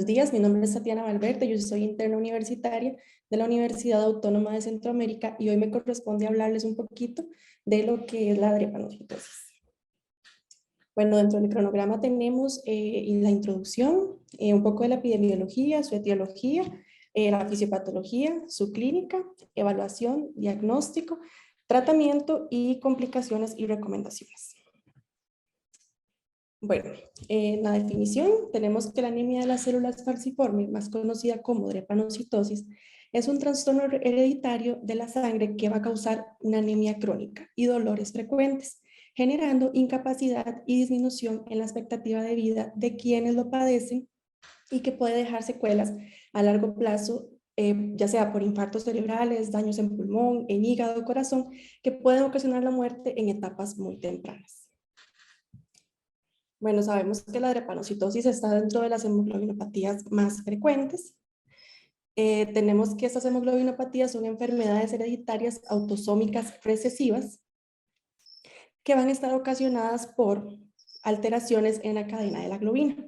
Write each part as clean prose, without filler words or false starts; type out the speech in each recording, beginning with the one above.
días, mi nombre es Tatiana Valverde, yo soy interna universitaria de la Universidad Autónoma de Centroamérica y hoy me corresponde hablarles un poquito de lo que es la drepanocitosis. Bueno, dentro del cronograma tenemos la introducción, un poco de la epidemiología, su etiología, la fisiopatología, su clínica, evaluación, diagnóstico, tratamiento y complicaciones y recomendaciones. Bueno, en la definición tenemos que la anemia de las células falciformes, más conocida como drepanocitosis, es un trastorno hereditario de la sangre que va a causar una anemia crónica y dolores frecuentes, generando incapacidad y disminución en la expectativa de vida de quienes lo padecen y que puede dejar secuelas a largo plazo, ya sea por infartos cerebrales, daños en pulmón, en hígado, corazón, que pueden ocasionar la muerte en etapas muy tempranas. Bueno, sabemos que la drepanocitosis está dentro de las hemoglobinopatías más frecuentes. Tenemos que estas hemoglobinopatías son enfermedades hereditarias autosómicas recesivas que van a estar ocasionadas por alteraciones en la cadena de la globina.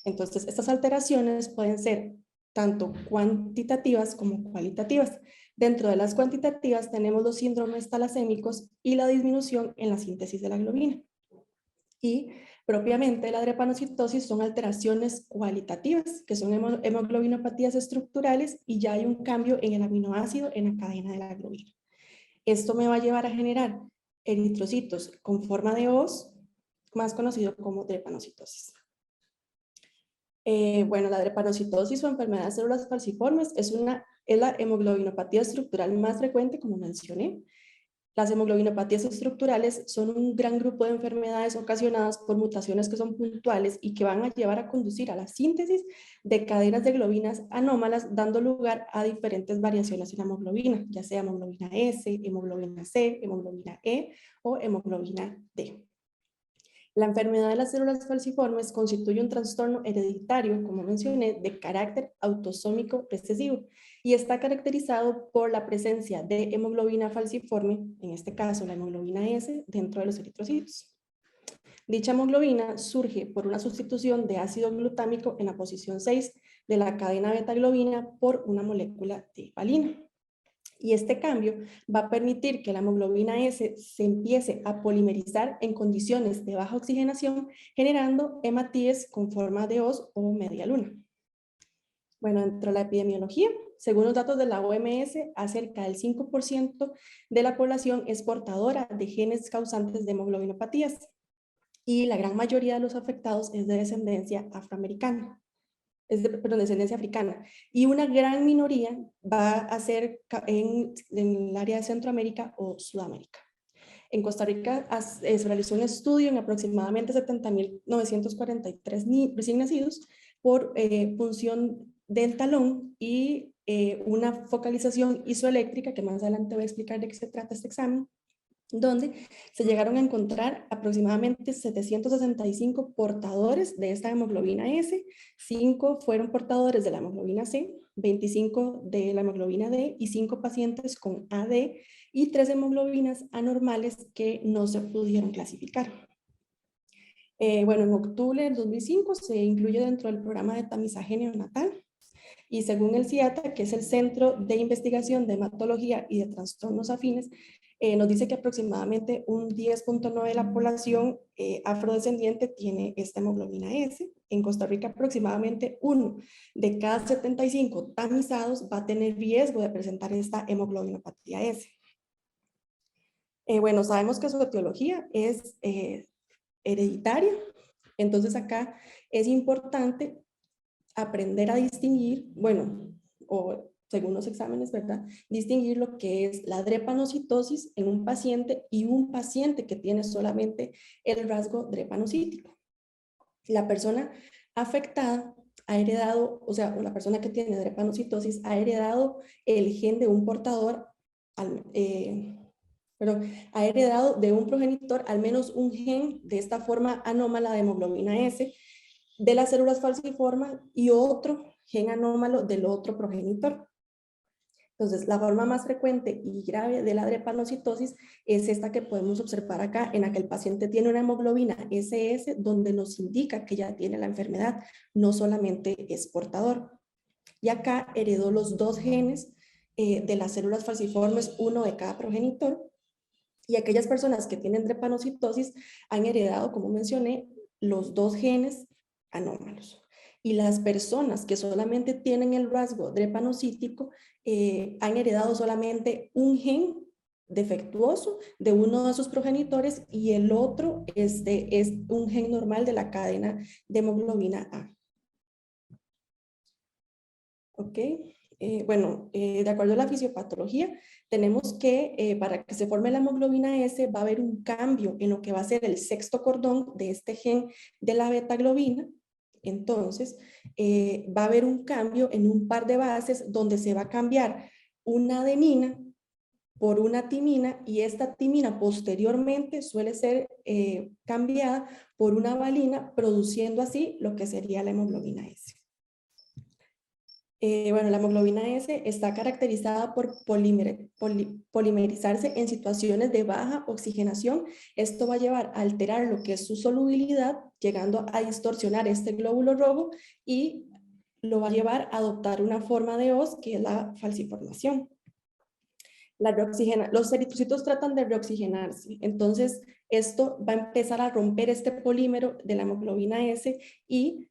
Entonces, estas alteraciones pueden ser tanto cuantitativas como cualitativas. Dentro de las cuantitativas tenemos los síndromes talasémicos y la disminución en la síntesis de la globina. Y propiamente la drepanocitosis son alteraciones cualitativas, que son hemoglobinopatías estructurales y ya hay un cambio en el aminoácido en la cadena de la globina. Esto me va a llevar a generar eritrocitos con forma de hoz, más conocido como drepanocitosis. Bueno, la drepanocitosis o enfermedad de células falciformes es la hemoglobinopatía estructural más frecuente, como mencioné. Las hemoglobinopatías estructurales son un gran grupo de enfermedades ocasionadas por mutaciones que son puntuales y que van a llevar a conducir a la síntesis de cadenas de globinas anómalas, dando lugar a diferentes variaciones en la hemoglobina, ya sea hemoglobina S, hemoglobina C, hemoglobina E o hemoglobina D. La enfermedad de las células falciformes constituye un trastorno hereditario, como mencioné, de carácter autosómico recesivo y está caracterizado por la presencia de hemoglobina falciforme, en este caso la hemoglobina S, dentro de los eritrocitos. Dicha hemoglobina surge por una sustitución de ácido glutámico en la posición 6 de la cadena beta-globina por una molécula de valina. Y este cambio va a permitir que la hemoglobina S se empiece a polimerizar en condiciones de baja oxigenación, generando hematíes con forma de hoz o media luna. Bueno, dentro de la epidemiología, según los datos de la OMS, cerca del 5% de la población es portadora de genes causantes de hemoglobinopatías y la gran mayoría de los afectados es de descendencia afroamericana. Descendencia africana, y una gran minoría va a ser en el área de Centroamérica o Sudamérica. En Costa Rica se realizó un estudio en aproximadamente 70.943 recién nacidos por punción del talón y una focalización isoeléctrica, que más adelante voy a explicar de qué se trata este examen, donde se llegaron a encontrar aproximadamente 765 portadores de esta hemoglobina S, 5 fueron portadores de la hemoglobina C, 25 de la hemoglobina D y 5 pacientes con AD y 3 hemoglobinas anormales que no se pudieron clasificar. Bueno, en octubre del 2005 se incluye dentro del programa de tamizaje neonatal y según el CIATA, que es el Centro de Investigación de Hematología y de Trastornos Afines, nos dice que aproximadamente un 10.9% de la población afrodescendiente tiene esta hemoglobina S. En Costa Rica aproximadamente 1 de cada 75 tamizados va a tener riesgo de presentar esta hemoglobinopatía S. Bueno, sabemos que su etiología es hereditaria, entonces acá es importante aprender a distinguir, bueno, o según los exámenes, ¿verdad? Distinguir lo que es la drepanocitosis en un paciente y un paciente que tiene solamente el rasgo drepanocítico. La persona afectada ha heredado, o sea, la persona que tiene drepanocitosis ha heredado el gen de un portador, ha heredado de un progenitor al menos un gen de esta forma anómala de hemoglobina S, de las células falciformes y otro gen anómalo del otro progenitor. Entonces, la forma más frecuente y grave de la drepanocitosis es esta que podemos observar acá, en la que el paciente tiene una hemoglobina SS, donde nos indica que ya tiene la enfermedad, no solamente es portador. Y acá heredó los dos genes de las células falciformes, uno de cada progenitor, y aquellas personas que tienen drepanocitosis han heredado, como mencioné, los dos genes anómalos. Y las personas que solamente tienen el rasgo drepanocítico han heredado solamente un gen defectuoso de uno de sus progenitores y el otro es un gen normal de la cadena de hemoglobina A. ¿Ok? Bueno, de acuerdo a la fisiopatología, tenemos que para que se forme la hemoglobina S va a haber un cambio en lo que va a ser el sexto cordón de este gen de la beta-globina. Entonces, va a haber un cambio en un par de bases donde se va a cambiar una adenina por una timina y esta timina posteriormente suele ser cambiada por una valina, produciendo así lo que sería la hemoglobina S. Bueno, la hemoglobina S está caracterizada por polimerizarse en situaciones de baja oxigenación. Esto va a llevar a alterar lo que es su solubilidad, llegando a distorsionar este glóbulo rojo y lo va a llevar a adoptar una forma de Hoz que es la falciformación. Los eritrocitos tratan de reoxigenarse, entonces esto va a empezar a romper este polímero de la hemoglobina S y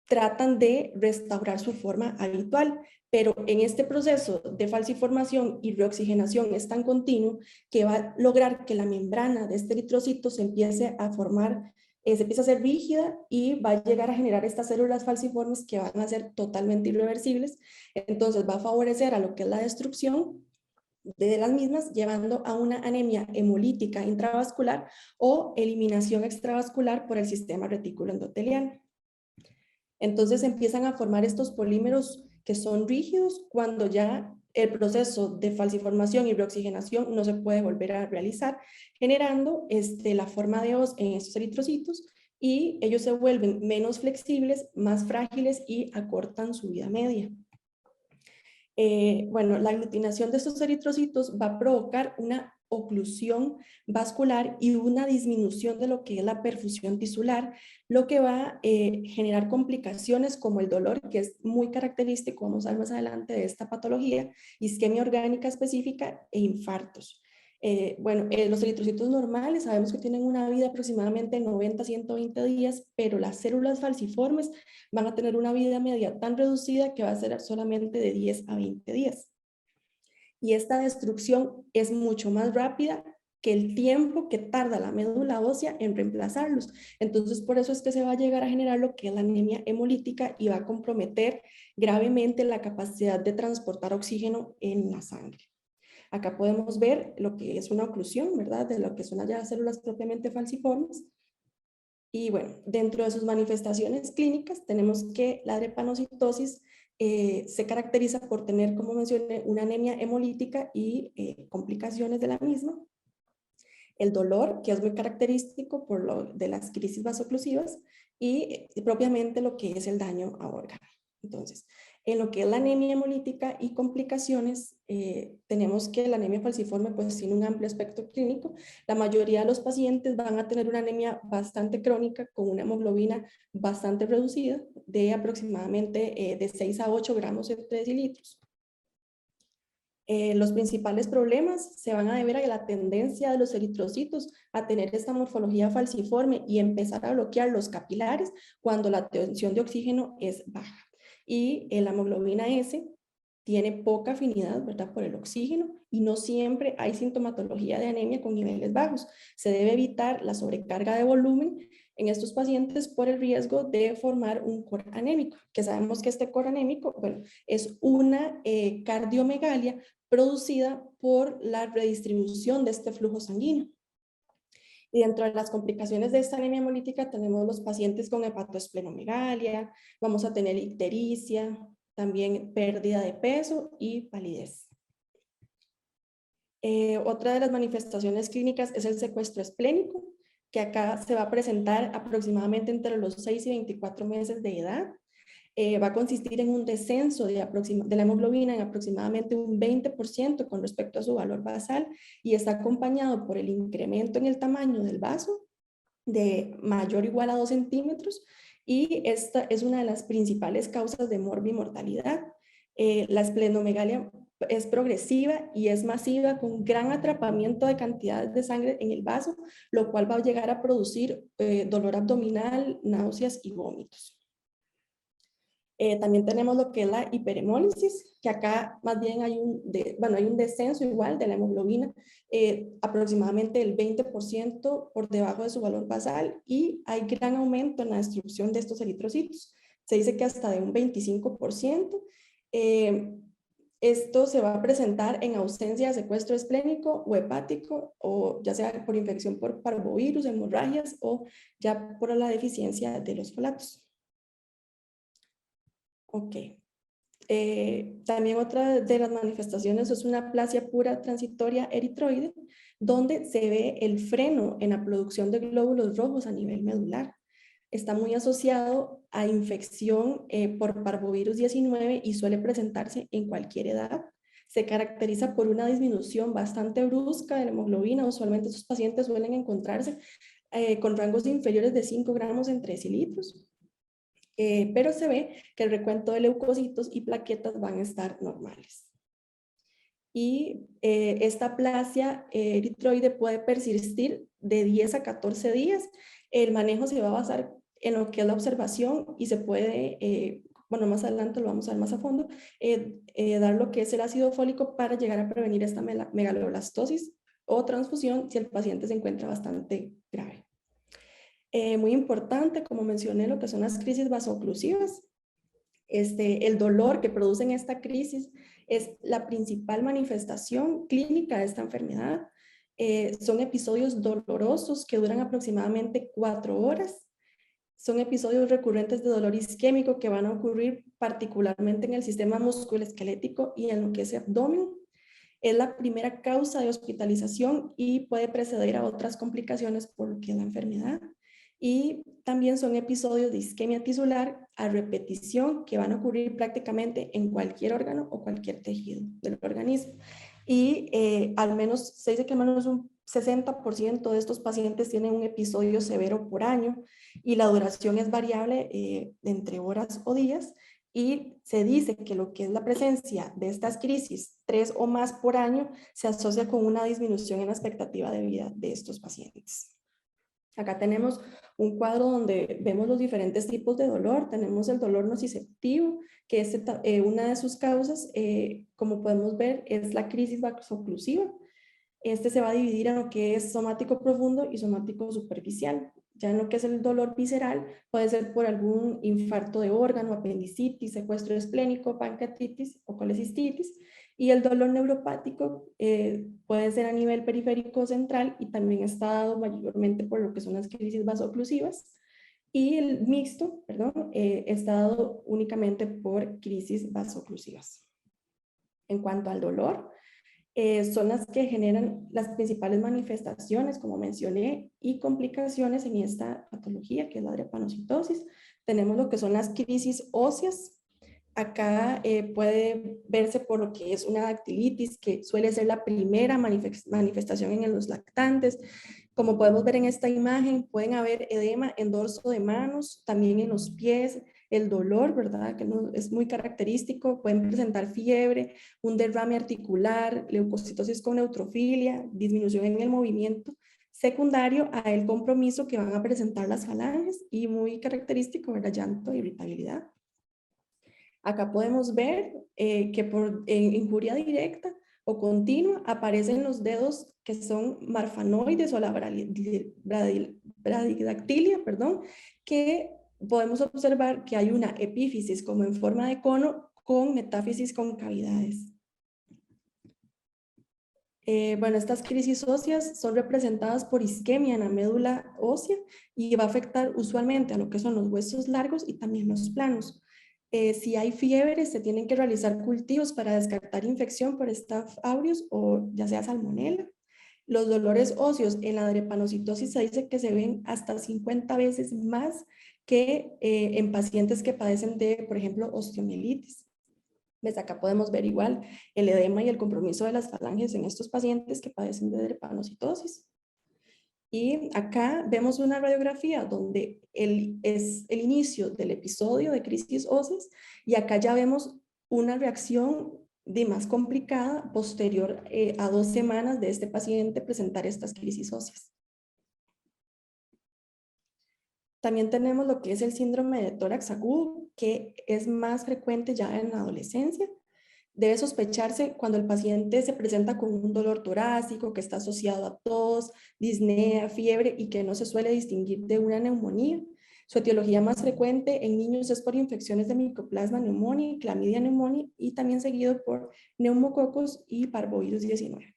tratan de restaurar su forma habitual, pero en este proceso de falciformación y reoxigenación es tan continuo que va a lograr que la membrana de este eritrocito se empiece a formar, se empieza a ser rígida y va a llegar a generar estas células falciformes que van a ser totalmente irreversibles. Entonces va a favorecer a lo que es la destrucción de las mismas, llevando a una anemia hemolítica intravascular o eliminación extravascular por el sistema retículo endotelial. Entonces empiezan a formar estos polímeros que son rígidos cuando ya el proceso de falciformación y reoxigenación no se puede volver a realizar, generando la forma de Hoz en estos eritrocitos y ellos se vuelven menos flexibles, más frágiles y acortan su vida media. Bueno, la aglutinación de estos eritrocitos va a provocar una oclusión vascular y una disminución de lo que es la perfusión tisular, lo que va a generar complicaciones como el dolor, que es muy característico, vamos a ver más adelante, de esta patología, isquemia orgánica específica e infartos. Bueno, los eritrocitos normales sabemos que tienen una vida aproximadamente 90 a 120 días, pero las células falciformes van a tener una vida media tan reducida que va a ser solamente de 10 a 20 días. Y esta destrucción es mucho más rápida que el tiempo que tarda la médula ósea en reemplazarlos. Entonces, por eso es que se va a llegar a generar lo que es la anemia hemolítica y va a comprometer gravemente la capacidad de transportar oxígeno en la sangre. Acá podemos ver lo que es una oclusión, ¿verdad? De lo que son ya células propiamente falciformes. Y bueno, dentro de sus manifestaciones clínicas tenemos que la drepanocitosis se caracteriza por tener, como mencioné, una anemia hemolítica y complicaciones de la misma. El dolor, que es muy característico por lo de las crisis vasoclusivas y propiamente lo que es el daño a órganos. Entonces, en lo que es la anemia hemolítica y complicaciones, tenemos que la anemia falciforme pues tiene un amplio aspecto clínico. La mayoría de los pacientes van a tener una anemia bastante crónica con una hemoglobina bastante reducida de aproximadamente de 6 a 8 gramos entre decilitros. Los principales problemas se van a deber a la tendencia de los eritrocitos a tener esta morfología falciforme y empezar a bloquear los capilares cuando la tensión de oxígeno es baja. Y la hemoglobina S tiene poca afinidad, ¿verdad?, por el oxígeno y no siempre hay sintomatología de anemia con niveles bajos. Se debe evitar la sobrecarga de volumen en estos pacientes por el riesgo de formar un core anémico, que sabemos que este core anémico, bueno, es una cardiomegalia producida por la redistribución de este flujo sanguíneo. Y dentro de las complicaciones de esta anemia hemolítica tenemos los pacientes con hepatoesplenomegalia, vamos a tener ictericia, también pérdida de peso y palidez. Otra de las manifestaciones clínicas es el secuestro esplénico, que acá se va a presentar aproximadamente entre los 6 y 24 meses de edad. va a consistir en un descenso de la hemoglobina en aproximadamente un 20% con respecto a su valor basal y está acompañado por el incremento en el tamaño del vaso de mayor o igual a 2 centímetros y esta es una de las principales causas de morbimortalidad. La esplenomegalia es progresiva y es masiva con gran atrapamiento de cantidades de sangre en el vaso, lo cual va a llegar a producir dolor abdominal, náuseas y vómitos. También tenemos lo que es la hiperhemólisis, que acá más bien hay un descenso igual de la hemoglobina, aproximadamente el 20% por debajo de su valor basal y hay gran aumento en la destrucción de estos eritrocitos. Se dice que hasta de un 25%. Esto se va a presentar en ausencia de secuestro esplénico o hepático, o ya sea por infección por parvovirus, hemorragias o ya por la deficiencia de los folatos. Ok. También otra de las manifestaciones es una aplasia pura transitoria eritroide, donde se ve el freno en la producción de glóbulos rojos a nivel medular. Está muy asociado a infección por parvovirus 19 y suele presentarse en cualquier edad. Se caracteriza por una disminución bastante brusca de la hemoglobina. Usualmente estos pacientes suelen encontrarse con rangos inferiores de 5 gramos en 3 litros. Pero se ve que el recuento de leucocitos y plaquetas van a estar normales. Y esta aplasia eritroide puede persistir de 10 a 14 días. El manejo se va a basar en lo que es la observación y se puede, bueno, más adelante lo vamos a ver más a fondo, dar lo que es el ácido fólico para llegar a prevenir esta megaloblastosis o transfusión si el paciente se encuentra bastante grave. Muy importante, como mencioné, lo que son las crisis vasooclusivas. El dolor que producen esta crisis es la principal manifestación clínica de esta enfermedad. Son episodios dolorosos que duran aproximadamente 4 horas. Son episodios recurrentes de dolor isquémico que van a ocurrir particularmente en el sistema musculoesquelético y en lo que es el abdomen. Es la primera causa de hospitalización y puede preceder a otras complicaciones por lo que es la enfermedad. Y también son episodios de isquemia tisular a repetición que van a ocurrir prácticamente en cualquier órgano o cualquier tejido del organismo. Y al menos, se dice que al menos un 60% de estos pacientes tienen un episodio severo por año y la duración es variable entre horas o días. Y se dice que lo que es la presencia de estas crisis 3 o más por año se asocia con una disminución en la expectativa de vida de estos pacientes. Acá tenemos un cuadro donde vemos los diferentes tipos de dolor. Tenemos el dolor nociceptivo, que es una de sus causas, como podemos ver, es la crisis vasooclusiva. Este se va a dividir en lo que es somático profundo y somático superficial. Ya en lo que es el dolor visceral, puede ser por algún infarto de órgano, apendicitis, secuestro esplénico, pancreatitis o colecistitis. Y el dolor neuropático puede ser a nivel periférico central y también está dado mayormente por lo que son las crisis vasooclusivas. Y el mixto, perdón, está dado únicamente por crisis vasooclusivas. En cuanto al dolor, son las que generan las principales manifestaciones, como mencioné, y complicaciones en esta patología, que es la drepanocitosis. Tenemos lo que son las crisis óseas. Acá puede verse por lo que es una dactilitis, que suele ser la primera manifestación en los lactantes. Como podemos ver en esta imagen, pueden haber edema en dorso de manos, también en los pies, el dolor, ¿verdad? Que no, es muy característico. Pueden presentar fiebre, un derrame articular, leucocitosis con neutrofilia, disminución en el movimiento, secundario a el compromiso que van a presentar las falanges y muy característico, ¿verdad? Llanto, irritabilidad. Acá podemos ver que por injuria directa o continua aparecen los dedos que son marfanoides o la bradidactilia, perdón, que podemos observar que hay una epífisis como en forma de cono con metáfisis con cavidades. Bueno, estas crisis óseas son representadas por isquemia en la médula ósea y va a afectar usualmente a lo que son los huesos largos y también los planos. Si hay fiebre, se tienen que realizar cultivos para descartar infección por Staph aureus o ya sea salmonella. Los dolores óseos en la drepanocitosis se dice que se ven hasta 50 veces más que en pacientes que padecen de, por ejemplo, osteomielitis. ¿Ves? Acá podemos ver igual el edema y el compromiso de las falanges en estos pacientes que padecen de drepanocitosis. Y acá vemos una radiografía donde es el inicio del episodio de crisis óseas y acá ya vemos una reacción de más complicada posterior a 2 semanas de este paciente presentar estas crisis óseas. También tenemos lo que es el síndrome de tórax agudo, que es más frecuente ya en la adolescencia. Debe sospecharse cuando el paciente se presenta con un dolor torácico que está asociado a tos, disnea, fiebre y que no se suele distinguir de una neumonía. Su etiología más frecuente en niños es por infecciones de Mycoplasma pneumoniae, Clamidia pneumoniae y también seguido por neumococos y parvovirus 19.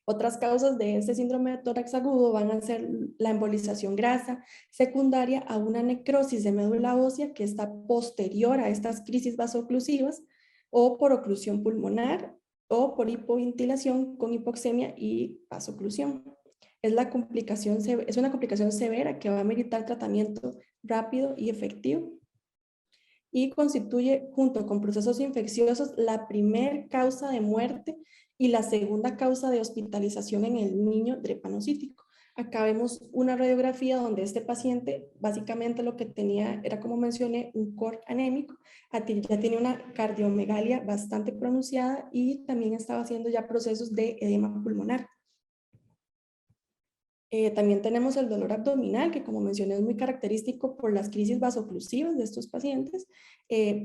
Otras causas de este síndrome de tórax agudo van a ser la embolización grasa secundaria a una necrosis de médula ósea que está posterior a estas crisis vasoclusivas o por oclusión pulmonar o por hipoventilación con hipoxemia y vasoclusión. Es una complicación severa que va a meritar tratamiento rápido y efectivo y constituye, junto con procesos infecciosos, la primer causa de muerte y la segunda causa de hospitalización en el niño drepanocítico. Acá vemos una radiografía donde este paciente básicamente lo que tenía era, como mencioné, un core anémico, ya tiene una cardiomegalia bastante pronunciada y también estaba haciendo ya procesos de edema pulmonar. También tenemos el dolor abdominal, que como mencioné es muy característico por las crisis vasoclusivas de estos pacientes.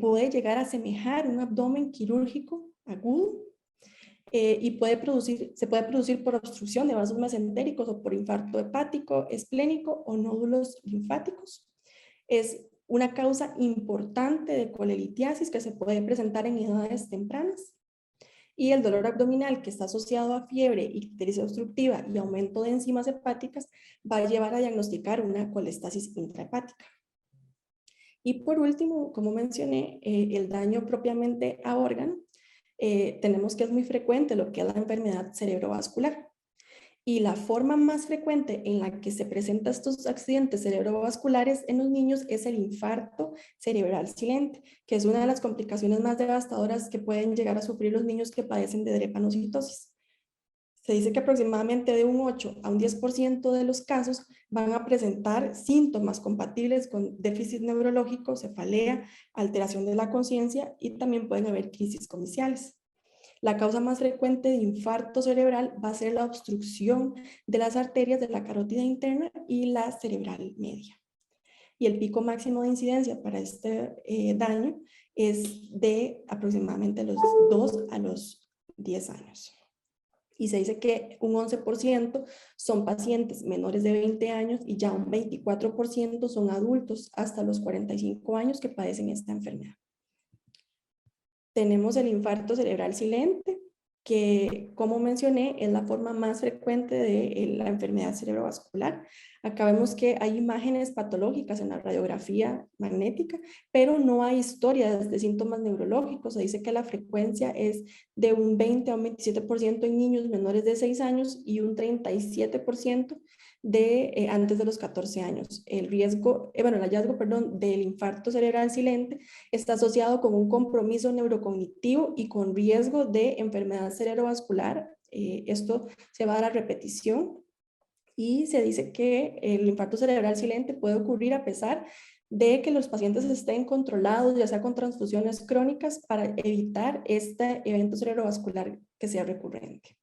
Puede llegar a asemejar un abdomen quirúrgico agudo y se puede producir por obstrucción de vasos mesentéricos o por infarto hepático, esplénico o nódulos linfáticos. Es una causa importante de colelitiasis que se puede presentar en edades tempranas. Y el dolor abdominal que está asociado a fiebre, ictericia obstructiva y aumento de enzimas hepáticas va a llevar a diagnosticar una colestasis intrahepática. Y por último, como mencioné, el daño propiamente a órgano, tenemos que es muy frecuente lo que es la enfermedad cerebrovascular. Y la forma más frecuente en la que se presentan estos accidentes cerebrovasculares en los niños es el infarto cerebral silente, que es una de las complicaciones más devastadoras que pueden llegar a sufrir los niños que padecen de drepanocitosis. Se dice que aproximadamente de un 8 a un 10% de los casos van a presentar síntomas compatibles con déficit neurológico, cefalea, alteración de la conciencia y también pueden haber crisis comiciales. La causa más frecuente de infarto cerebral va a ser la obstrucción de las arterias de la carótida interna y la cerebral media. Y el pico máximo de incidencia para este daño es de aproximadamente los 2 a los 10 años. Y se dice que un 11% son pacientes menores de 20 años y ya un 24% son adultos hasta los 45 años que padecen esta enfermedad. Tenemos el infarto cerebral silente, que como mencioné es la forma más frecuente de la enfermedad cerebrovascular. Acá vemos que hay imágenes patológicas en la radiografía magnética, pero no hay historias de síntomas neurológicos. Se dice que la frecuencia es de un 20 a un 27% en niños menores de 6 años y un 37% antes de los 14 años. El hallazgo del infarto cerebral silente está asociado con un compromiso neurocognitivo y con riesgo de enfermedad cerebrovascular. Esto se va a dar a repetición y se dice que el infarto cerebral silente puede ocurrir a pesar de que los pacientes estén controlados, ya sea con transfusiones crónicas, para evitar este evento cerebrovascular que sea recurrente.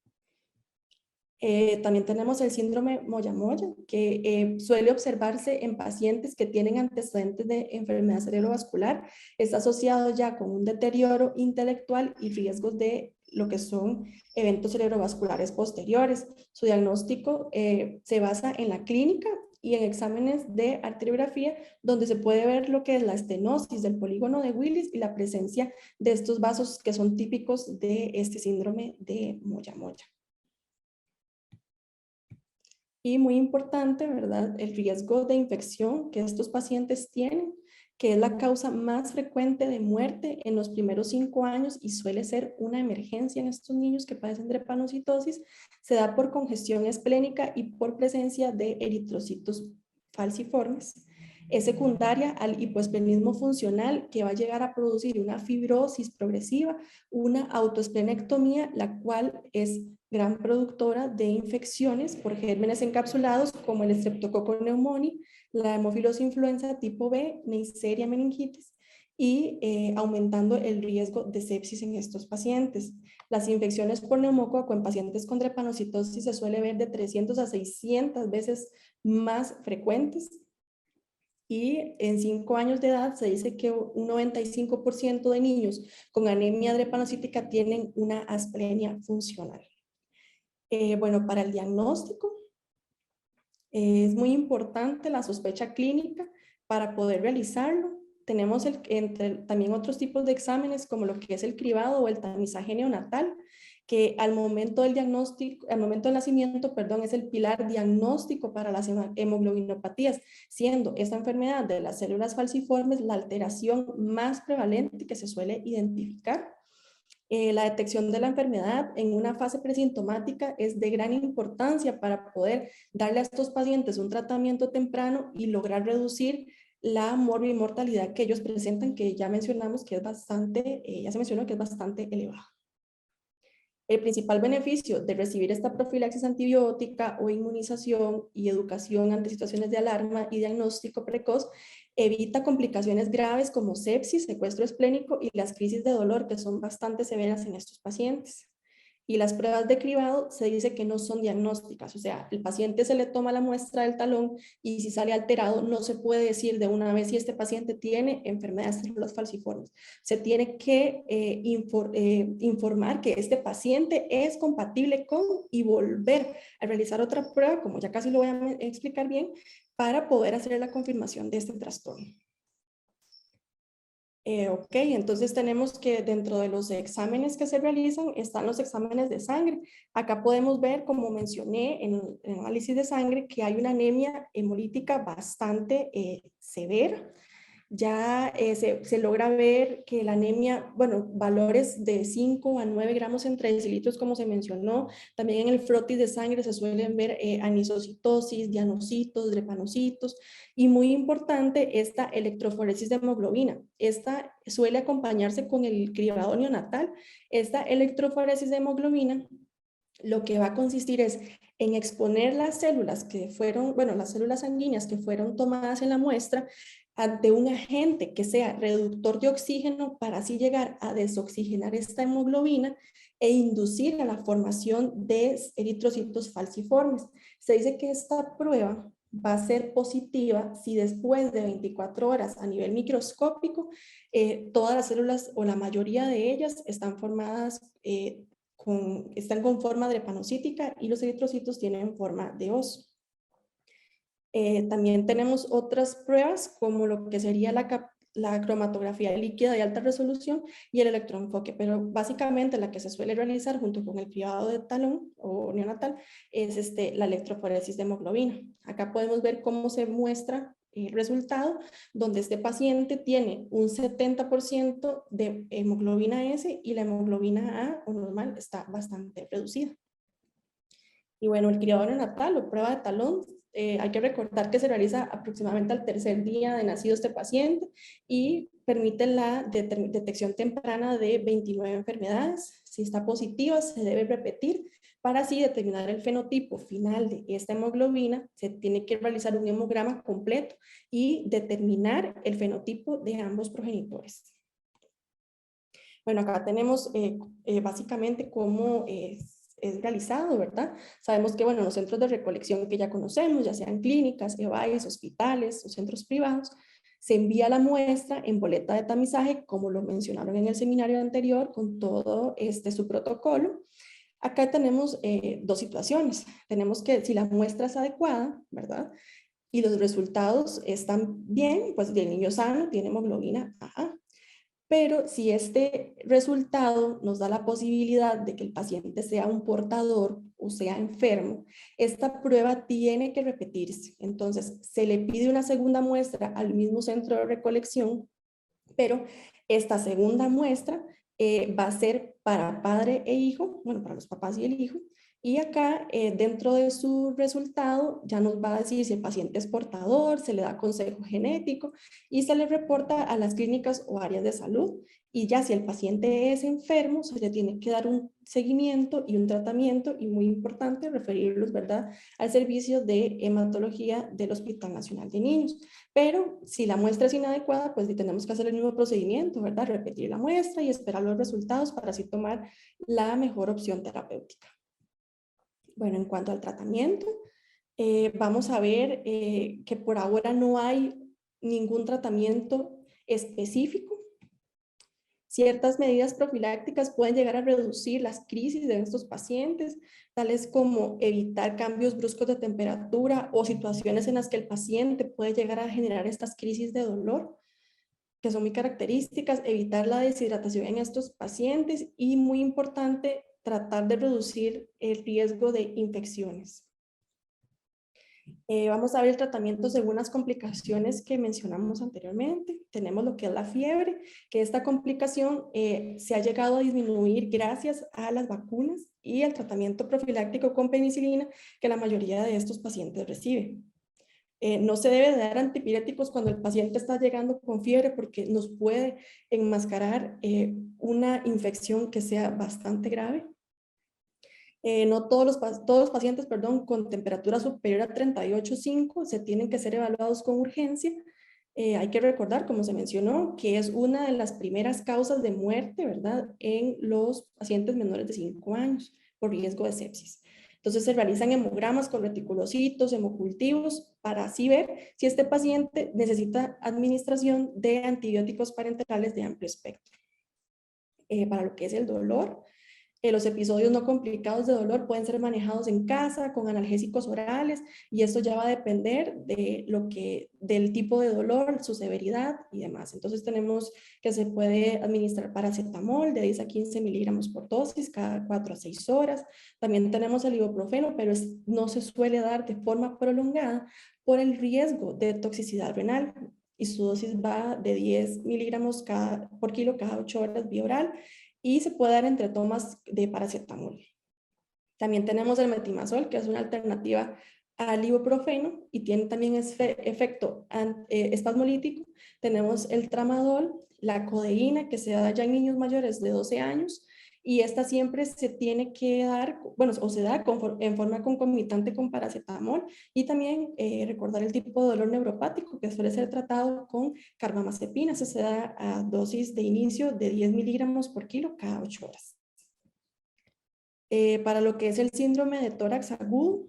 También tenemos el síndrome Moyamoya, que suele observarse en pacientes que tienen antecedentes de enfermedad cerebrovascular. Está asociado ya con un deterioro intelectual y riesgos de lo que son eventos cerebrovasculares posteriores. Su diagnóstico se basa en la clínica y en exámenes de arteriografía, donde se puede ver lo que es la estenosis del polígono de Willis y la presencia de estos vasos que son típicos de este síndrome de Moyamoya. Y muy importante, ¿verdad? El riesgo de infección que estos pacientes tienen. que es la causa más frecuente de muerte en los primeros 5 años y suele ser una emergencia en estos niños que padecen drepanocitosis, se da por congestión esplénica y por presencia de eritrocitos falciformes. Es secundaria al hipoesplenismo funcional que va a llegar a producir una fibrosis progresiva, una autoesplenectomía, la cual es gran productora de infecciones por gérmenes encapsulados como el Streptococcus pneumoniae, la Haemophilus influenza tipo B, Neisseria meningitis, y aumentando el riesgo de sepsis en estos pacientes. Las infecciones por neumococo en pacientes con drepanocitosis se suele ver de 300 a 600 veces más frecuentes, y en 5 años de edad se dice que un 95% de niños con anemia drepanocítica tienen una asplenia funcional. Bueno, para el diagnóstico es muy importante la sospecha clínica para poder realizarlo. Tenemos también otros tipos de exámenes como lo que es el cribado o el tamizaje neonatal, que al momento del diagnóstico, al momento del nacimiento, perdón, es el pilar diagnóstico para las hemoglobinopatías, siendo esta enfermedad de las células falciformes la alteración más prevalente que se suele identificar. La detección de la enfermedad en una fase presintomática es de gran importancia para poder darle a estos pacientes un tratamiento temprano y lograr reducir la morbimortalidad que ellos presentan, que ya mencionamos que es bastante, ya se mencionó que es bastante elevada. El principal beneficio de recibir esta profilaxis antibiótica o inmunización y educación ante situaciones de alarma y diagnóstico precoz evita complicaciones graves como sepsis, secuestro esplénico y las crisis de dolor que son bastante severas en estos pacientes. Y las pruebas de cribado se dice que no son diagnósticas, o sea, el paciente se le toma la muestra del talón y si sale alterado no se puede decir de una vez si este paciente tiene enfermedad de células falciformes. Se tiene que informar que este paciente es compatible con y volver a realizar otra prueba, como ya casi lo voy a explicar bien, para poder hacer la confirmación de este trastorno. Ok, entonces tenemos que dentro de los exámenes que se realizan están los exámenes de sangre. Acá podemos ver, como mencioné en el análisis de sangre, que hay una anemia hemolítica bastante severa. Ya se logra ver que la anemia, bueno, valores de 5 a 9 gramos en decilitros, como se mencionó. También en el frotis de sangre se suelen ver anisocitosis, dianocitos, drepanocitos. Y muy importante, esta electroforesis de hemoglobina. Esta suele acompañarse con el cribado neonatal. Esta electroforesis de hemoglobina lo que va a consistir es en exponer las células que fueron, bueno, las células sanguíneas que fueron tomadas en la muestra ante un agente que sea reductor de oxígeno para así llegar a desoxigenar esta hemoglobina e inducir a la formación de eritrocitos falciformes. Se dice que esta prueba va a ser positiva si después de 24 horas a nivel microscópico todas las células o la mayoría de ellas están formadas están con forma drepanocítica y los eritrocitos tienen forma de oso. También tenemos otras pruebas como lo que sería la cromatografía líquida de alta resolución y el electroenfoque, pero básicamente la que se suele realizar junto con el cribado de talón o neonatal es la electroforesis de hemoglobina. Acá podemos ver cómo se muestra el resultado, donde este paciente tiene un 70% de hemoglobina S y la hemoglobina A o normal está bastante reducida. Y bueno, el cribado neonatal o prueba de talón, hay que recordar que se realiza aproximadamente al tercer día de nacido este paciente y permite la detección temprana de 29 enfermedades. Si está positiva, se debe repetir. Para así determinar el fenotipo final de esta hemoglobina, se tiene que realizar un hemograma completo y determinar el fenotipo de ambos progenitores. Bueno, acá tenemos básicamente cómo es realizado, ¿verdad? Sabemos que, bueno, los centros de recolección que ya conocemos, ya sean clínicas, EVAIS, hospitales o centros privados, se envía la muestra en boleta de tamizaje, como lo mencionaron en el seminario anterior, con todo su protocolo. Acá tenemos dos situaciones. Tenemos que, si la muestra es adecuada, ¿verdad? Y los resultados están bien, pues el niño sano tiene hemoglobina AA. Pero si este resultado nos da la posibilidad de que el paciente sea un portador o sea enfermo, esta prueba tiene que repetirse. Entonces, se le pide una segunda muestra al mismo centro de recolección, pero esta segunda muestra va a ser para padre e hijo, bueno, para los papás y el hijo, y acá dentro de su resultado ya nos va a decir si el paciente es portador, se le da consejo genético y se le reporta a las clínicas o áreas de salud. Y ya si el paciente es enfermo, se le tiene que dar un seguimiento y un tratamiento, y muy importante referirlos, ¿verdad?, al servicio de hematología del Hospital Nacional de Niños. Pero si la muestra es inadecuada, pues tenemos que hacer el mismo procedimiento, ¿verdad? Repetir la muestra y esperar los resultados para así tomar la mejor opción terapéutica. Bueno, en cuanto al tratamiento, vamos a ver que por ahora no hay ningún tratamiento específico. Ciertas medidas profilácticas pueden llegar a reducir las crisis de estos pacientes, tales como evitar cambios bruscos de temperatura o situaciones en las que el paciente puede llegar a generar estas crisis de dolor, que son muy características, evitar la deshidratación en estos pacientes y, muy importante, tratar de reducir el riesgo de infecciones. Vamos a ver el tratamiento según las complicaciones que mencionamos anteriormente. Tenemos lo que es la fiebre, que esta complicación se ha llegado a disminuir gracias a las vacunas y el tratamiento profiláctico con penicilina que la mayoría de estos pacientes reciben. No se debe dar antipiréticos cuando el paciente está llegando con fiebre porque nos puede enmascarar una infección que sea bastante grave. No todos los pacientes, perdón, con temperatura superior a 38,5 se tienen que ser evaluados con urgencia. Hay que recordar, como se mencionó, que es una de las primeras causas de muerte, ¿verdad?, en los pacientes menores de 5 años por riesgo de sepsis. Entonces se realizan hemogramas con reticulocitos, hemocultivos, para así ver si este paciente necesita administración de antibióticos parenterales de amplio espectro. Para lo que es el dolor, los episodios no complicados de dolor pueden ser manejados en casa con analgésicos orales, y esto ya va a depender de del tipo de dolor, su severidad y demás. Entonces tenemos que se puede administrar paracetamol de 10 a 15 miligramos por dosis cada 4 a 6 horas. También tenemos el ibuprofeno, pero no se suele dar de forma prolongada por el riesgo de toxicidad renal, y su dosis va de 10 miligramos por kilo cada 8 horas vía oral, y se puede dar entre tomas de paracetamol. También tenemos el metimazol, que es una alternativa al ibuprofeno y tiene también efecto espasmolítico. Tenemos el tramadol, la codeína, que se da ya en niños mayores de 12 años, y esta siempre se tiene que dar, bueno, o se da en forma concomitante con paracetamol, y también recordar el tipo de dolor neuropático que suele ser tratado con carbamazepina. Eso se da a dosis de inicio de 10 miligramos por kilo cada 8 horas. Para lo que es el síndrome de tórax agudo,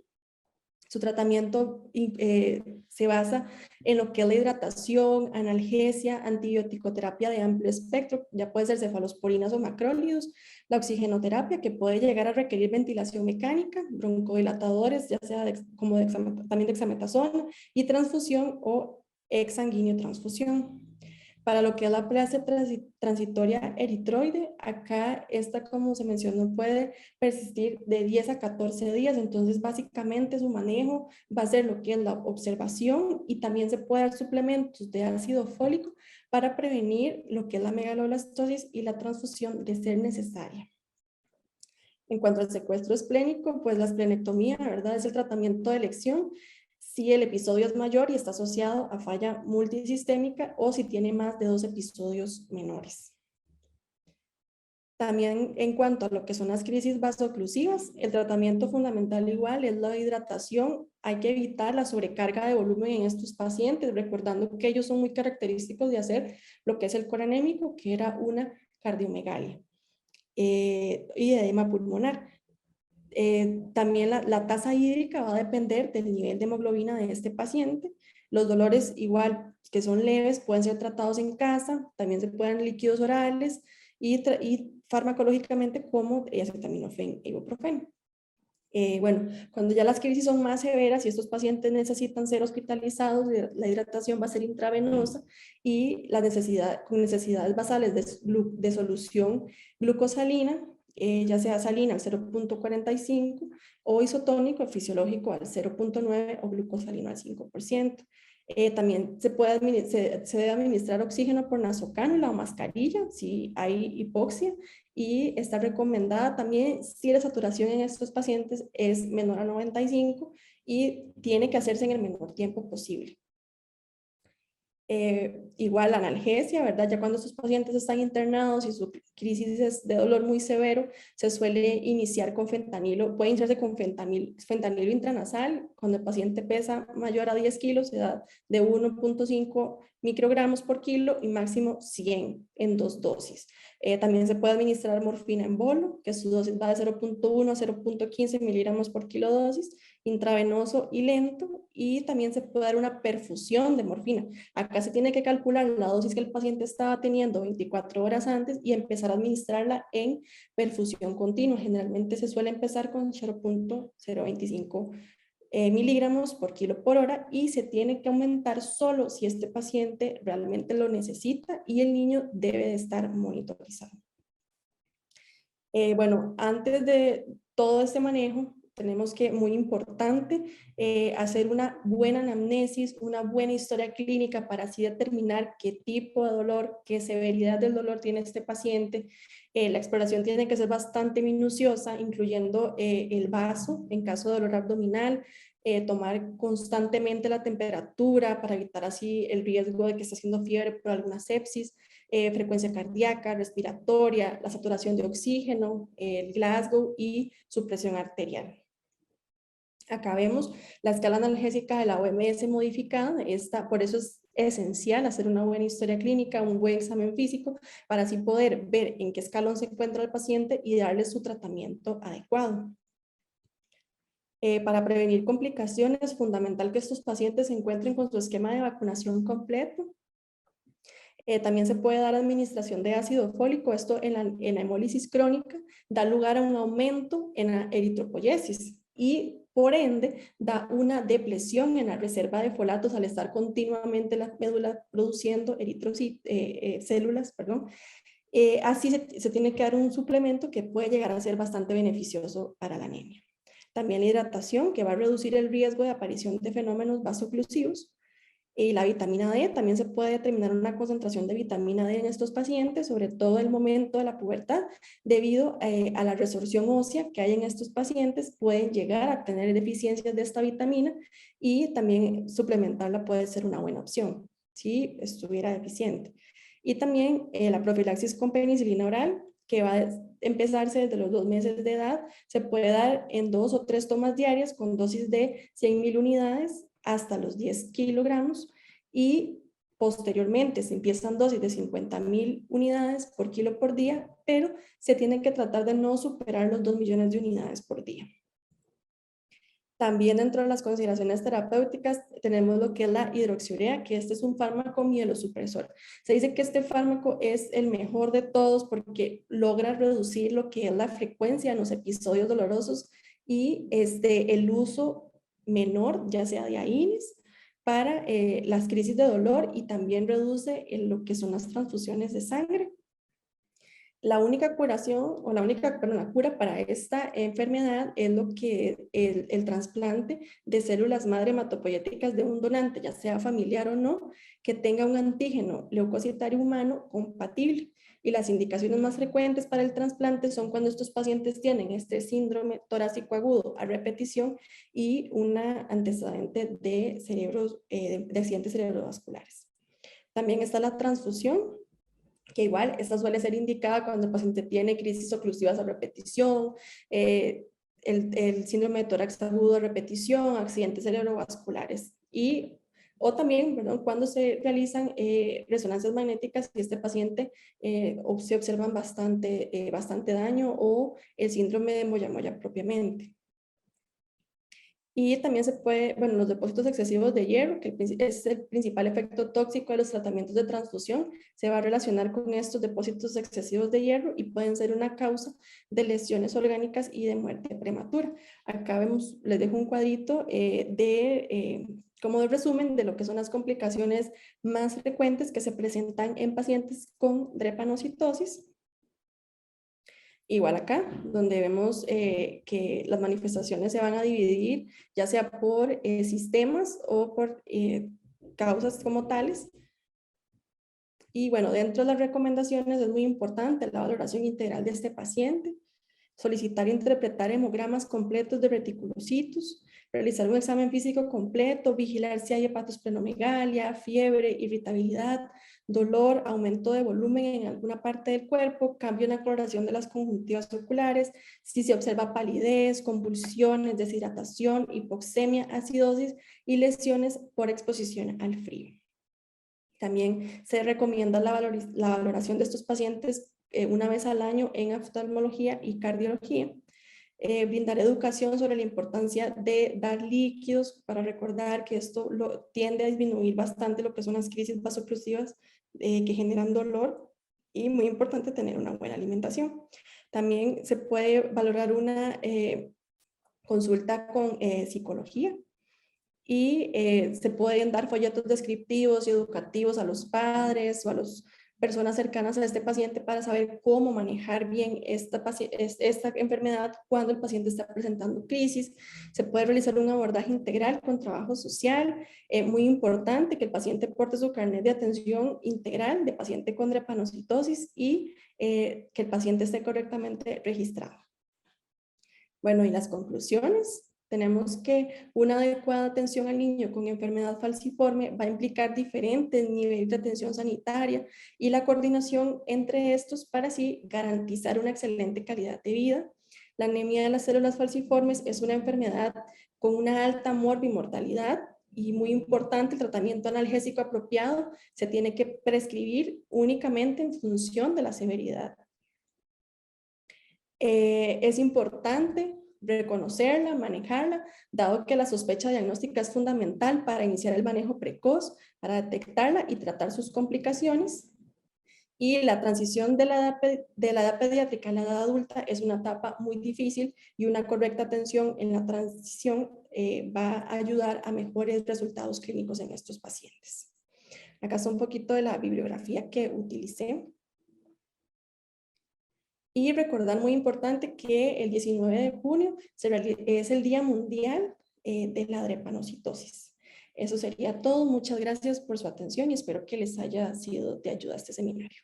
su tratamiento se basa en lo que es la hidratación, analgesia, antibiótico-terapia de amplio espectro, ya puede ser cefalosporinas o macrólidos, la oxigenoterapia, que puede llegar a requerir ventilación mecánica, broncodilatadores, ya sea también dexametasona, y transfusión o exsanguíneo transfusión. Para lo que es la plasia transitoria eritroide, acá esta, como se mencionó, puede persistir de 10 a 14 días, entonces básicamente su manejo va a ser lo que es la observación, y también se puede dar suplementos de ácido fólico para prevenir lo que es la megaloblastosis y la transfusión de ser necesaria. En cuanto al secuestro esplénico, pues la esplenectomía, ¿verdad?, es el tratamiento de elección si el episodio es mayor y está asociado a falla multisistémica, o si tiene más de 2 episodios menores. También en cuanto a lo que son las crisis vasoclusivas, el tratamiento fundamental igual es la hidratación. Hay que evitar la sobrecarga de volumen en estos pacientes, recordando que ellos son muy característicos de hacer lo que es el coranémico, que era una cardiomegalia y edema pulmonar. También la tasa hídrica va a depender del nivel de hemoglobina de este paciente. Los dolores igual, que son leves, pueden ser tratados en casa, también se pueden dar líquidos orales y farmacológicamente como acetaminofén e ibuprofeno. Bueno, cuando ya las crisis son más severas y estos pacientes necesitan ser hospitalizados, la hidratación va a ser intravenosa y con necesidades basales de solución glucosalina, ya sea salina al 0,45 o isotónico fisiológico al 0,9 o glucosalino al 5%. También se debe administrar oxígeno por nasocánula o mascarilla si hay hipoxia, y está recomendada también si la saturación en estos pacientes es menor a 95 y tiene que hacerse en el menor tiempo posible. Igual analgesia, ¿verdad? Ya cuando estos pacientes están internados y su crisis es de dolor muy severo, se suele iniciar con fentanilo, puede iniciarse con fentanilo intranasal. Cuando el paciente pesa mayor a 10 kilos, se da de 1,5 microgramos por kilo y máximo 100 en 2 dosis. También se puede administrar morfina en bolo, que su dosis va de 0,1 a 0,15 miligramos por kilo dosis, intravenoso y lento, y también se puede dar una perfusión de morfina. Acá se tiene que calcular la dosis que el paciente estaba teniendo 24 horas antes y empezar a administrarla en perfusión continua. Generalmente se suele empezar con 0,025 miligramos por kilo por hora, y se tiene que aumentar solo si este paciente realmente lo necesita y el niño debe de estar monitorizado. Bueno, antes de todo este manejo, tenemos que, muy importante, hacer una buena anamnesis, una buena historia clínica para así determinar qué tipo de dolor, qué severidad del dolor tiene este paciente. La exploración tiene que ser bastante minuciosa, incluyendo el vaso en caso de dolor abdominal, tomar constantemente la temperatura para evitar así el riesgo de que esté haciendo fiebre por alguna sepsis, frecuencia cardíaca, respiratoria, la saturación de oxígeno, el Glasgow y su presión arterial. Acá vemos la escala analgésica de la OMS modificada. Por eso es esencial hacer una buena historia clínica, un buen examen físico, para así poder ver en qué escalón se encuentra el paciente y darle su tratamiento adecuado. Para prevenir complicaciones, es fundamental que estos pacientes se encuentren con su esquema de vacunación completo. También se puede dar administración de ácido fólico. Esto en la hemólisis crónica da lugar a un aumento en la eritropoyesis y por ende da una depresión en la reserva de folatos al estar continuamente la médula produciendo células, perdón. Así se tiene que dar un suplemento que puede llegar a ser bastante beneficioso para la anemia. También la hidratación, que va a reducir el riesgo de aparición de fenómenos vasoclusivos. Y la vitamina D, también se puede determinar una concentración de vitamina D en estos pacientes, sobre todo en el momento de la pubertad, debido a la resorción ósea que hay en estos pacientes. Pueden llegar a tener deficiencias de esta vitamina y también suplementarla puede ser una buena opción si estuviera deficiente. Y también la profilaxis con penicilina oral, que va a empezarse desde los 2 meses de edad, se puede dar en 2 o 3 tomas diarias con dosis de 100.000 unidades hasta los 10 kilogramos, y posteriormente se empiezan dosis de 50.000 unidades por kilo por día, pero se tiene que tratar de no superar los 2 millones de unidades por día. También dentro de las consideraciones terapéuticas tenemos lo que es la hidroxiurea, que este es un fármaco mielosupresor. Se dice que este fármaco es el mejor de todos porque logra reducir lo que es la frecuencia en los episodios dolorosos y el uso menor, ya sea de AINES, para las crisis de dolor, y también reduce lo que son las transfusiones de sangre. La única curación o la cura para esta enfermedad es lo que el trasplante de células madre hematopoyéticas de un donante, ya sea familiar o no, que tenga un antígeno leucocitario humano compatible. Y las indicaciones más frecuentes para el trasplante son cuando estos pacientes tienen este síndrome torácico agudo a repetición y una antecedente de accidentes cerebrovasculares. También está la transfusión, que igual esta suele ser indicada cuando el paciente tiene crisis oclusivas a repetición, el síndrome de tórax agudo a repetición, accidentes cerebrovasculares, o también, perdón, cuando se realizan resonancias magnéticas y este paciente se observan bastante daño, o el síndrome de Moyamoya propiamente. Y también se puede, bueno, los depósitos excesivos de hierro, que es el principal efecto tóxico de los tratamientos de transfusión, se va a relacionar con estos depósitos excesivos de hierro y pueden ser una causa de lesiones orgánicas y de muerte prematura. Acá vemos, les dejo un cuadrito como de resumen de lo que son las complicaciones más frecuentes que se presentan en pacientes con drepanocitosis. Igual acá, donde vemos que las manifestaciones se van a dividir, ya sea por sistemas o por causas como tales. Y bueno, dentro de las recomendaciones es muy importante la valoración integral de este paciente, solicitar e interpretar hemogramas completos de reticulocitos, realizar un examen físico completo, vigilar si hay hepatosplenomegalia, fiebre, irritabilidad, dolor, aumento de volumen en alguna parte del cuerpo, cambio en la coloración de las conjuntivas oculares, si se observa palidez, convulsiones, deshidratación, hipoxemia, acidosis y lesiones por exposición al frío. También se recomienda la valoración de estos pacientes una vez al año en oftalmología y cardiología. Brindar educación sobre la importancia de dar líquidos para recordar que esto tiende a disminuir bastante lo que son las crisis vasoclusivas que generan dolor, y muy importante tener una buena alimentación. También se puede valorar una consulta con psicología, y se pueden dar folletos descriptivos y educativos a los padres o a las personas cercanas a este paciente para saber cómo manejar bien esta enfermedad cuando el paciente está presentando crisis. Se puede realizar un abordaje integral con trabajo social. Muy importante que el paciente porte su carnet de atención integral de paciente con drepanocitosis y que el paciente esté correctamente registrado. Bueno, y las conclusiones. Tenemos que una adecuada atención al niño con enfermedad falciforme va a implicar diferentes niveles de atención sanitaria y la coordinación entre estos para así garantizar una excelente calidad de vida. La anemia de las células falciformes es una enfermedad con una alta morbimortalidad y muy importante, el tratamiento analgésico apropiado se tiene que prescribir únicamente en función de la severidad. Es importante reconocerla, manejarla, dado que la sospecha diagnóstica es fundamental para iniciar el manejo precoz, para detectarla y tratar sus complicaciones. Y la transición de la edad pediátrica a la edad adulta es una etapa muy difícil y una correcta atención en la transición va a ayudar a mejores resultados clínicos en estos pacientes. Acá está un poquito de la bibliografía que utilicé. Y recordar muy importante que el 19 de junio es el Día Mundial de la Drepanocitosis. Eso sería todo. Muchas gracias por su atención y espero que les haya sido de ayuda este seminario.